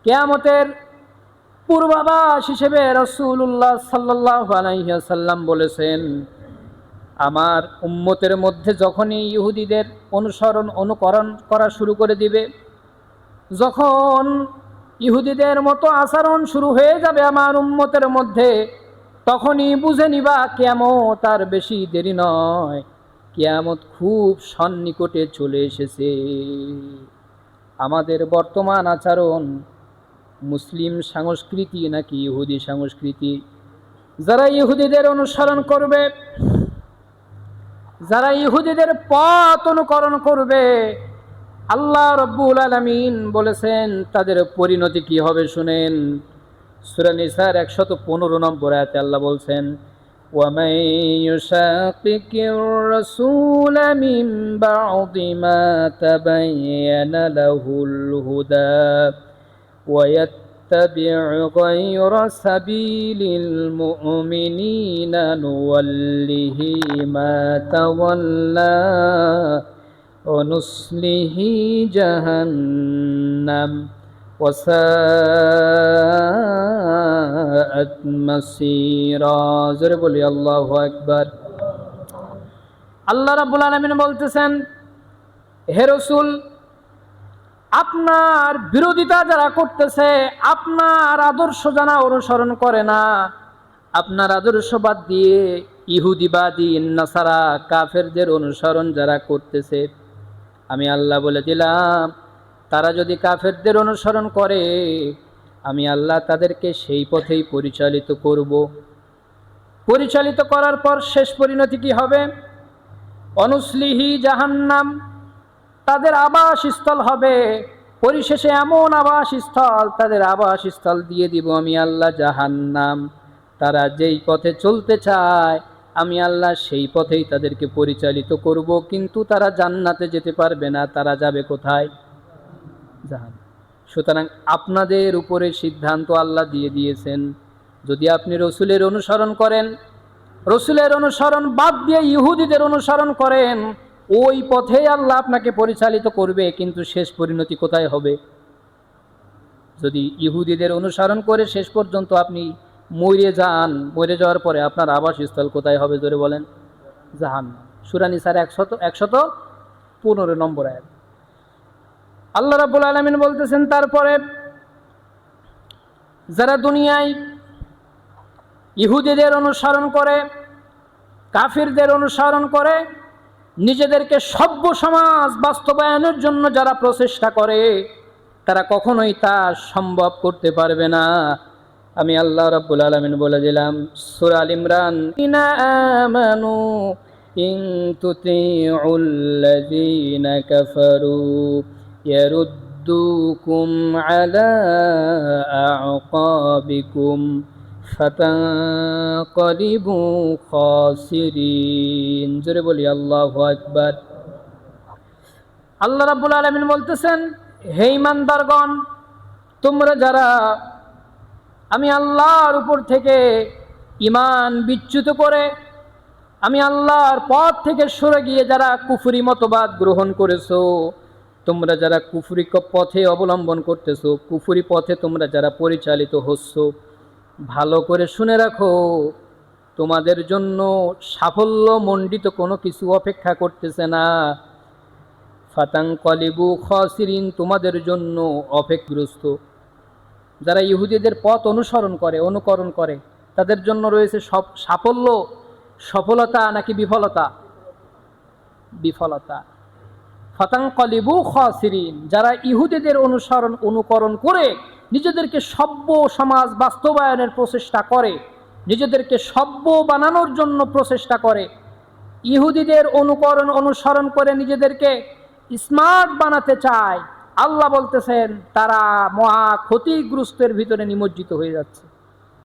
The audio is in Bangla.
কিয়ামতের পূর্বাভাস হিসেবে রাসূলুল্লাহ সাল্লাল্লাহু আলাইহি ওয়াসাল্লাম বলেছেন, আমার উম্মতের মধ্যে যখনই ইহুদিদের অনুকরণ করা শুরু করে দিবে, যখন ইহুদিদের মতো আচরণ শুরু হয়ে যাবে আমার উম্মতের মধ্যে, তখনই বুঝে নিবা কিয়ামত আর বেশি দেরি নয়, কিয়ামত খুব সন্নিকটে চলে এসেছে। আমাদের বর্তমান আচরণ মুসলিম সংস্কৃতি নাকি ইহুদি সংস্কৃতি? যারা ইহুদিদের অনুসরণ করবে, যারা ইহুদিদের পথ অনুকরণ করবে, আল্লাহ রাব্বুল আলামিন বলেছেন তাদের পরিণতি কি হবে শুনেন। সূরা নিসার 115 নম্বর আয়াতে আল্লাহ বলছেন, وَمَن يُشَاقِقِ الرَّسُولَ مِن بَعْدِ مَا تَبَيَّنَ لَهُ الْهُدَى وَيَتَّبِعْ غَيْرَ سَبِيلِ الْمُؤْمِنِينَ نُوَلِّهِ مَا تَوَلَّى وَنُصْلِهِ جَهَنَّمَ وَسَاءَتْ مَصِيرًا। জোরে বলি আল্লাহু আকবার। আল্লাহ রাব্বুল আলামিন বলতেছেন, হে রাসূল, আপনার বিরোধিতা যারা করতেছে, আপনার আদর্শ যারা অনুসরণ করে না, আপনার আদর্শ বাদ দিয়ে ইহুদিবাদী নাসারা কাফেরদের অনুসরণ যারা করতেছে, আমি আল্লাহ বলে দিলাম, তারা যদি কাফেরদের অনুসরণ করে, আমি আল্লাহ তাদেরকে সেই পথেই পরিচালিত করব। পরিচালিত করার পর শেষ পরিণতি কি হবে? অনুসলিহি জাহান্নাম, তাদের আবাসস্থল হবে। পরিশেষে এমন আবাসস্থল, তাদের আবাসস্থল দিয়ে দিব আমি আল্লাহ জাহান্নাম। তারা যেই পথে চলতে চায়, আমি আল্লাহ সেই পথেই তাদেরকে পরিচালিত করব, কিন্তু তারা জান্নাতে যেতে পারবে না। তারা যাবে কোথায়? জাহান্নাম। সুতরাং আপনাদের উপরে সিদ্ধান্ত আল্লাহ দিয়ে দিয়েছেন, যদি আপনি রসুলের অনুসরণ করেন, রসুলের অনুসরণ বাদ দিয়ে ইহুদিদের অনুসরণ করেন, ওই পথে আল্লাহ আপনাকে পরিচালিত করবে, কিন্তু শেষ পরিণতি কোথায় হবে? যদি ইহুদিদের অনুসরণ করে শেষ পর্যন্ত আপনি মরে যান, মরে যাওয়ার পরে আপনার আবাসস্থল কোথায় হবে? জোরে বলেন। জাহান্নাম। সূরা নিসার 115 নম্বর আয়াত। আল্লাহ রাব্বুল আলামিন বলতেছেন, তারপরে যারা দুনিয়ায় ইহুদিদের অনুসরণ করে, কাফিরদের অনুসরণ করে, নিজেদেরকে সভ্য সমাজ বাস্তবায়নের জন্য যারা প্রচেষ্টা করে, তারা কখনোই তা সম্ভব করতে পারবে না। আমি আল্লাহ রাব্বুল আলামিন বলে দিলাম, সূরা আল ইমরান, ইনা আমানু ইন তুতিউল্লাযীনা কাফারু ইয়ারুদ্দুকুম আলা আ'কাবিকুম ফাতানকালিবু খাসিরিন। জোরে বলি আল্লাহু আকবার। আল্লাহ রাব্বুল আলামিন বলতেছেন, হে ঈমানদারগণ, তোমরা যারা আমি আল্লাহর উপর থেকে ঈমান বিচ্যুত করে, আমি আল্লাহর পথ থেকে সরে গিয়ে যারা কুফরি মতবাদ গ্রহণ করেছো, তোমরা যারা কুফরি পথে অবলম্বন করতেছো, কুফরি পথে তোমরা যারা পরিচালিত হচ্ছ, ভালো করে শুনে রাখো, তোমাদের জন্য সাফল্য মণ্ডিত কোনো কিছু অপেক্ষা করতেছে না। ফাতানকালিবু খাসিরিন, তোমাদের জন্য অপেক্ষাগ্রস্ত। যারা ইহুদিদের পথ অনুকরণ করে, তাদের জন্য রয়েছে সব সাফল্য, সফলতা নাকি বিফলতা? বিফলতা। ফাতানকালিবু খাসিরিন, যারা ইহুদিদের অনুকরণ করে নিজেদেরকে সভ্য সমাজ বাস্তবায়নের প্রচেষ্টা করে, নিজেদেরকে সভ্য বানানোর জন্য প্রচেষ্টা করে, ইহুদিদের অনুসরণ করে নিজেদেরকে স্মার্ট বানাতে চায়, আল্লাহ বলতেছেন তারা মহা ক্ষতিগ্রস্তের ভিতরে নিমজ্জিত হয়ে যাচ্ছে।